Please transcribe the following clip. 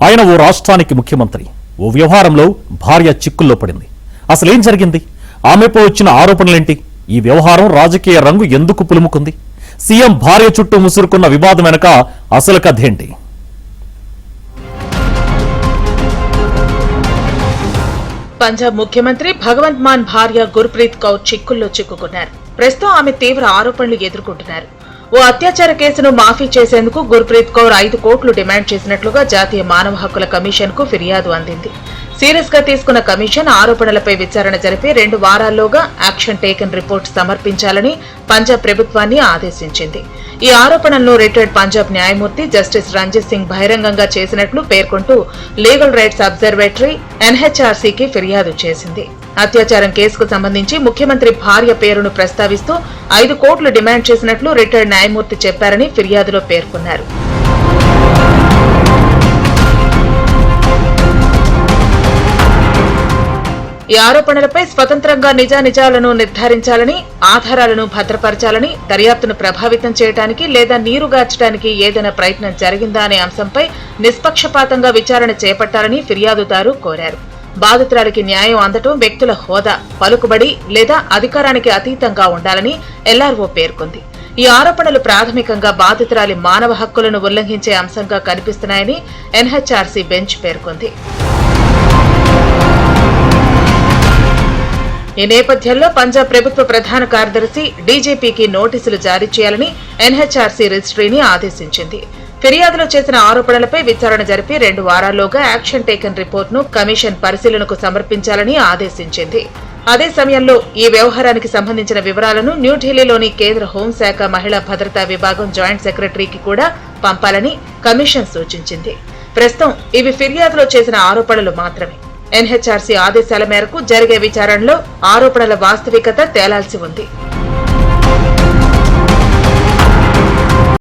ఆయన ఓ రాష్ట్రానికి ముఖ్యమంత్రి. ఓ వ్యవహారంలో భార్య చిక్కుల్లో పడింది. అసలేం జరిగింది? ఆమెపై వచ్చిన ఆరోపణలేంటి? ఈ వ్యవహారం రాజకీయ రంగు ఎందుకు పులుముకుంది? సీఎం భార్య చుట్టూ ముసురుకున్న వివాదం వెనక అసలు కథేంటి? పంజాబ్ ముఖ్యమంత్రి భగవంత్ మాన్ భార్య గుర్ప్రీత్ కౌర్ చిక్కుల్లో చిక్కుకున్నారు. ప్రస్తుతం ఆమె తీవ్ర ఆరోపణలు ఎదుర్కొంటున్నారు. ఓ అత్యాచార కేసును మాఫీ చేసేందుకు గుర్ప్రీత్ కౌర్ 5 కోట్లు డిమాండ్ చేసినట్లుగా జాతీయ మానవ హక్కుల కమిషన్ కు ఫిర్యాదు అందింది. సీరియస్ గా తీసుకున్న కమిషన్ ఆరోపణలపై విచారణ జరిపి 2 వారాల్లోగా యాక్షన్ టేకన్ రిపోర్ట్ సమర్పించాలని పంజాబ్ ప్రభుత్వాన్ని ఆదేశించింది. ఈ ఆరోపణలను రిటైర్డ్ పంజాబ్ న్యాయమూర్తి జస్టిస్ రంజిత్ సింగ్ బహిరంగంగా చేసినట్లు పేర్కొంటూ లీగల్ రైట్స్ అబ్జర్వేటరీ ఎన్హెచ్ఆర్సీకి ఫిర్యాదు చేసింది. అత్యాచారం కేసుకు సంబంధించి ముఖ్యమంత్రి భార్య పేరును ప్రస్తావిస్తూ 5 కోట్లు డిమాండ్ చేసినట్లు రిటైర్డ్ న్యాయమూర్తి చెప్పారని ఫిర్యాదులో పేర్కొన్నారు. ఈ ఆరోపణలపై స్వతంత్రంగా నిజానిజాలను నిర్ధారించాలని, ఆధారాలను భద్రపరచాలని, దర్యాప్తును ప్రభావితం చేయడానికి లేదా నీరుగార్చడానికి ఏదైనా ప్రయత్నం జరిగిందా అనే అంశంపై నిష్పక్షపాతంగా విచారణ చేపట్టాలని ఫిర్యాదుదారు కోరారు. బాధితురాలికి న్యాయం అందటం వ్యక్తుల హోదా, పలుకుబడి లేదా అధికారానికి అతీతంగా ఉండాలని ఎల్ఆర్ఓ పేర్కొంది. ఈ ఆరోపణలు ప్రాథమికంగా బాధితురాలి మానవ హక్కులను ఉల్లంఘించే అంశంగా కనిపిస్తున్నాయని ఎన్హెచ్ఆర్సీ బెంచ్ పేర్కొంది. ఈ నేపథ్యంలో పంజాబ్ ప్రభుత్వ ప్రధాన కార్యదర్శి డీజీపీకి నోటీసులు జారీ చేయాలని ఎన్హెచ్ఆర్సీ రిజిస్ట్రీని ఆదేశించింది. ఫిర్యాదులో చేసిన ఆరోపణలపై విచారణ జరిపి 2 వారాల్లోగా యాక్షన్ టేకన్ రిపోర్టును కమిషన్ పరిశీలనకు సమర్పించాలని ఆదేశించింది. అదే సమయంలో ఈ వ్యవహారానికి సంబంధించిన వివరాలను న్యూఢిల్లీలోని కేంద్ర హోంశాఖ మహిళా భద్రతా విభాగం జాయింట్ సెక్రటరీకి కూడా పంపాలని కమిషన్ సూచించింది. ప్రస్తుతం ఇవి ఫిర్యాదులో చేసిన ఆరోపణలు మాత్రమే. ఎన్హెచ్ఆర్సీ ఆదేశాల మేరకు జరిగే విచారణలో ఆరోపణల వాస్తవికత తేలాల్సి ఉంది.